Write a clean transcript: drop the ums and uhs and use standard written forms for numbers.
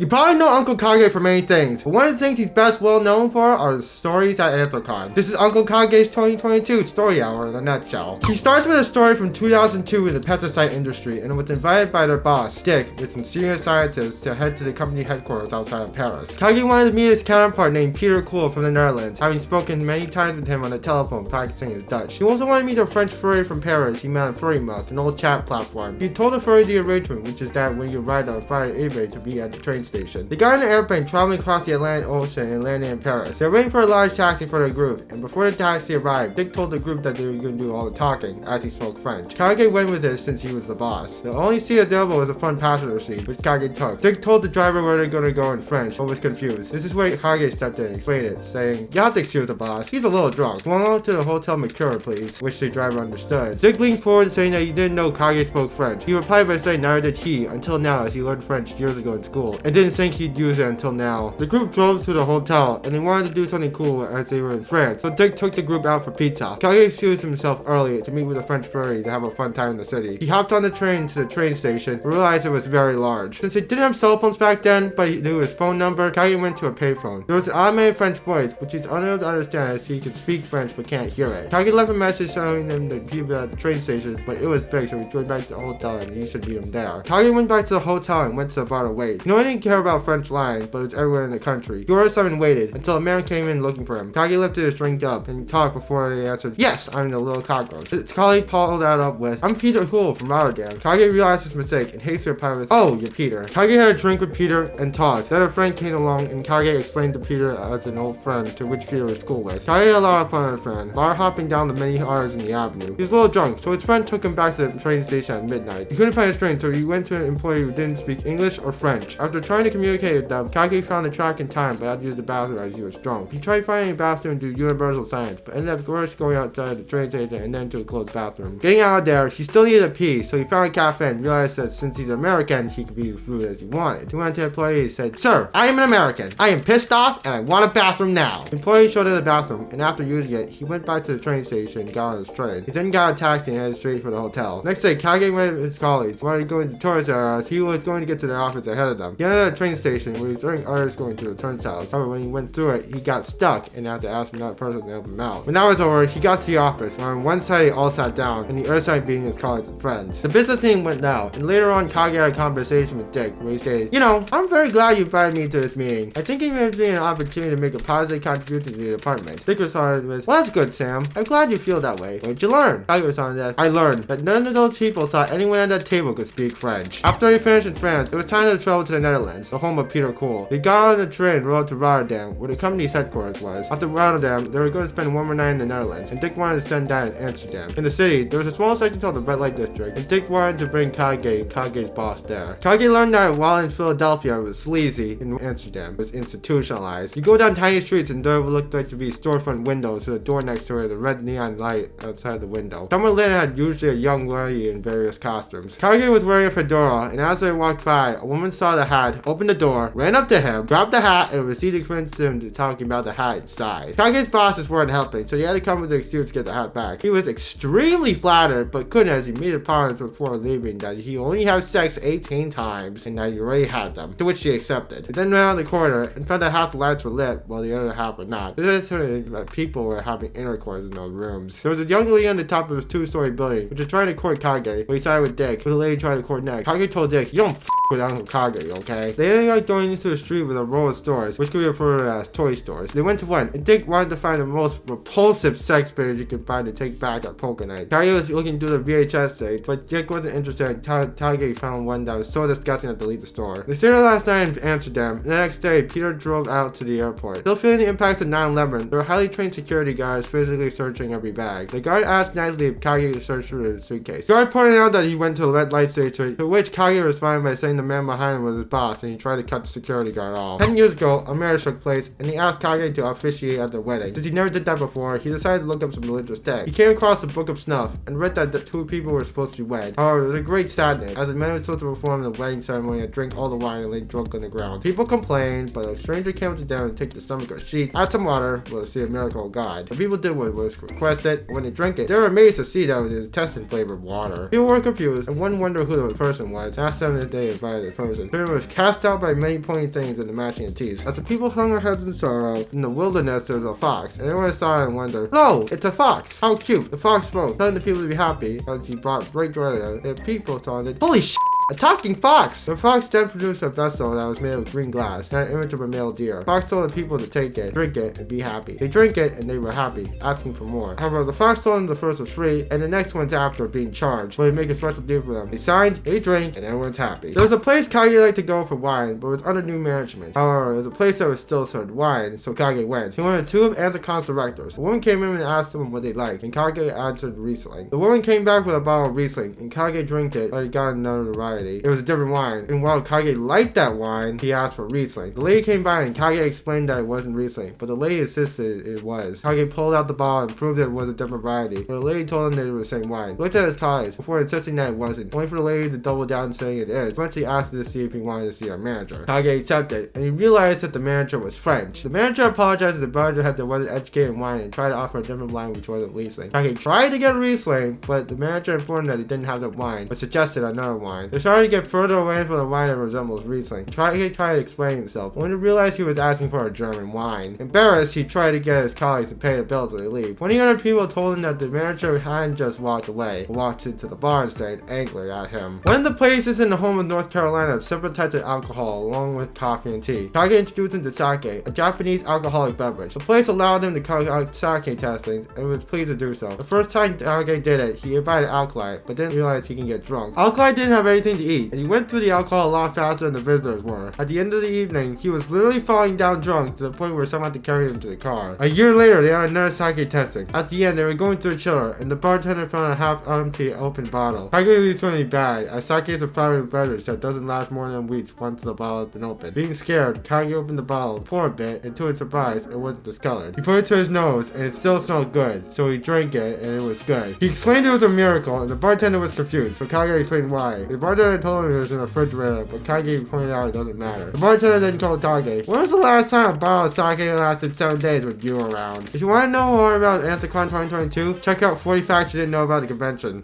You probably know Uncle Kage for many things, but one of the things he's best well known for are the stories at Anthrocon. This is Uncle Kage's 2022 story hour in a nutshell. He starts with a story from 2002 in the pesticide industry and was invited by their boss, Dick, with some senior scientists to head to the company headquarters outside of Paris. Kage wanted to meet his counterpart named Peter Cool from the Netherlands, having spoken many times with him on the telephone practicing his Dutch. He also wanted to meet a French furry from Paris he met on Furry Muck, an old chat platform. He told the furry the arrangement, which is that when you ride on Friday evening to be at the train station. They got on an airplane traveling across the Atlantic Ocean and landed in Paris. They were waiting for a large taxi for their group, and before the taxi arrived, Dick told the group that they were going to do all the talking, as he spoke French. Kage went with it since he was the boss. The only seat available was a front passenger seat, which Kage took. Dick told the driver where they're going to go in French, but was confused. This is where Kage stepped in and explained it, saying, "You have to excuse the boss. He's a little drunk. Come on to the Hotel Mercure, please," which the driver understood. Dick leaned forward saying that he didn't know Kage spoke French. He replied by saying neither did he, until now, as he learned French years ago in school, and didn't think he'd use it until now. The group drove to the hotel, and they wanted to do something cool as they were in France, so Dick took the group out for pizza. Kage excused himself early to meet with a French furry to have a fun time in the city. He hopped on the train to the train station and realized it was very large. Since they didn't have cell phones back then, but he knew his phone number, Kage went to a payphone. There was an automated French voice, which he's unable to understand as he can speak French but can't hear it. Kage left a message showing them the people at the train station, but it was big, so he went back to the hotel and he should meet him there. Kage went back to the hotel and went to the bar to wait. No one didn't care about French lines, but it's everywhere in the country. He ordered some and waited until a man came in looking for him. Kage lifted his drink up and talked before they answered, "Yes, I'm the little cockroach." His colleague followed that up with, "I'm Peter Cool from Rotterdam." Kage realized his mistake and hastily replied with, "Oh, you're Peter." Kage had a drink with Peter and talked. Then a friend came along and Kage explained to Peter as an old friend to which Peter was cool with. Kage had a lot of fun with his friend, bar hopping down the many aisles in the avenue. He was a little drunk, so his friend took him back to the train station at midnight. He couldn't find his train, so he went to an employee who didn't speak English or French. After trying to communicate with them, Kage found a track in time but had to use the bathroom as he was drunk. He tried finding a bathroom to do universal science, but ended up first going outside the train station and then to a closed bathroom. Getting out of there, he still needed a pee, so he found a cafe and realized that since he's American, he could be as rude as he wanted. He went to the employee and said, "Sir, I am an American. I am pissed off and I want a bathroom now." The employee showed him the bathroom, and after using it, he went back to the train station and got on his train. He then got a taxi and headed straight for the hotel. Next day, Kage went with his colleagues. While he was going to tourist areas, he was going to get to their office ahead of them. He entered a train station where he was hearing others going to the turnstiles. However, when he went through it, he got stuck and had to ask another person to help him out. When that was over, he got to the office, where on one side they all sat down, and the other side being his colleagues and friends. The business team went now, and later on Kage had a conversation with Dick, where he said, "You know, I'm very glad you invited me to this meeting. I think it gives me an opportunity to make a positive contribution to the department." Dick responded with, "Well, that's good, Sam. I'm glad you feel that way. What did you learn?" Kage responded that, "I learned that none of those people thought anyone at that table could speak French." After they finished in France, it was time to travel to the Netherlands, the home of Peter Cool. They got on the train and rode to Rotterdam, where the company's headquarters was. After Rotterdam, they were going to spend one more night in the Netherlands, and Dick wanted to spend that in Amsterdam. In the city, there was a small section called the Red Light District, and Dick wanted to bring Kage, Kage's boss, there. Kage learned that while in Philadelphia it was sleazy, in Amsterdam it was institutionalized. You go down tiny streets and there looked like to be storefront windows to the door next to it, the red neon light outside the window. Somewhere later had usually a young lady in various costumes. Kage was wearing a fedora, and as they walked by, a woman saw the hat, opened the door, ran up to him, grabbed the hat, and proceeded to convince him to talking about the hat inside. Kage's bosses weren't helping, so he had to come with an excuse to get the hat back. He was extremely flattered, but couldn't as he made a promise before leaving that he only had sex 18 times and that he already had them, to which she accepted. He then ran out the corner and found that half the lights were lit while the other half were not. This is that people were having intercourse in those rooms. There was a young lady on the top of his two-story building, which was trying to court Kage, but he sided with Dick, but the lady tried to court next. Kage told Dick, "You don't with Uncle Kage, okay?" They ended up going into the street with a row of stores, which could be referred to as toy stores. They went to one, and Dick wanted to find the most repulsive sex figures you could find to take back at poker night. Kage was looking through the VHS tapes, but Dick wasn't interested, and Kage found one that was so disgusting that to leave the store. They stayed the last night in Amsterdam, and the next day, Peter drove out to the airport. Still feeling the impacts of 9/11, there were highly trained security guards physically searching every bag. The guard asked nicely if Kage to search through his suitcase. The guard pointed out that he went to the red light station, to which Kage responded by saying the man behind him was his boss, and he tried to cut the security guard off. 10 years ago, a marriage took place, and he asked Kage to officiate at the wedding. Since he never did that before, he decided to look up some religious texts. He came across the Book of Snuff, and read that the two people were supposed to be wed. However, there was a great sadness, as the men were supposed to perform the wedding ceremony and drink all the wine and lay drunk on the ground. People complained, but a stranger came to them and took the stomach of a sheep, add some water, will see a miracle of God. The people did what was requested, and when they drank it, they were amazed to see that it was intestine flavored water. People were confused, and one wondered who the person was, asked them if they invited the person. Peter was cast cast out by many pointy things and the gnashing of teeth. As the people hung their heads in sorrow, in the wilderness there was a fox, and everyone saw it and wondered, "Lo, it's a fox! How cute!" The fox spoke, telling the people to be happy, as he brought great joy to them, and the people taunted, "Holy sh! A talking fox!" The fox then produced a vessel that was made of green glass, and an image of a male deer. The fox told the people to take it, drink it, and be happy. They drank it, and they were happy, asking for more. However, the fox told them the first was free, and the next one's after being charged, but he'd make a special deal for them. They signed, they drank, and everyone's happy. There was a place Kage liked to go for wine, but it was under new management. However, there was a place that was still served wine, so Kage went. He wanted 2 of Anthrocon's directors. The woman came in and asked them what they liked, and Kage answered Riesling. The woman came back with a bottle of Riesling, and Kage drank it, but he got another variety. It was a different wine. And while Kage liked that wine, he asked for Riesling. The lady came by and Kage explained that it wasn't Riesling, but the lady insisted it was. Kage pulled out the bottle and proved it was a different variety, but the lady told him that it was the same wine. He looked at his colleagues before insisting that it wasn't, only for the lady to double down saying it is. Eventually asked him to see if he wanted to see our manager. Kage accepted, and he realized that the manager was French. The manager apologized that the bartender had the wasn't educated in wine and tried to offer a different wine which wasn't Riesling. Kage tried to get Riesling, but the manager informed him that he didn't have that wine, but suggested another wine. They started to get further away from the wine that resembles Riesling. Kage tried to explain himself, only to realize he was asking for a German wine. Embarrassed, he tried to get his colleagues to pay the bill to they leave. 20 other people told him that the manager hadn't just walked away, but walked into the bar and stared angrily at him. One of the places in the home of North Carolina had several types of alcohol, along with coffee and tea. Kage introduced him to sake, a Japanese alcoholic beverage. The place allowed him to conduct sake testing, and was pleased to do so. The first time Kage did it, he invited Alkali, but didn't realize he can get drunk. Alkali didn't have anything to eat, and he went through the alcohol a lot faster than the visitors were. At the end of the evening, he was literally falling down drunk to the point where someone had to carry him to the car. A year later, they had another sake testing. At the end, they were going through a chiller, and the bartender found a half-empty open bottle. Kage knew it's going to be bad, as sake is a favorite beverage that doesn't last more than weeks once the bottle has been opened. Being scared, Kage opened the bottle, poured a bit, and to his surprise, it wasn't discolored. He put it to his nose, and it still smelled good, so he drank it, and it was good. He explained it was a miracle, and the bartender was confused, so Kage explained why. The bartender told him it was in a refrigerator, but Kage pointed out it doesn't matter. The bartender then told Kage, "When was the last time a bottle of sake lasted 7 days with you around?" If you want to know more about Anthrocon 2022, check out 40 facts you didn't know about the convention.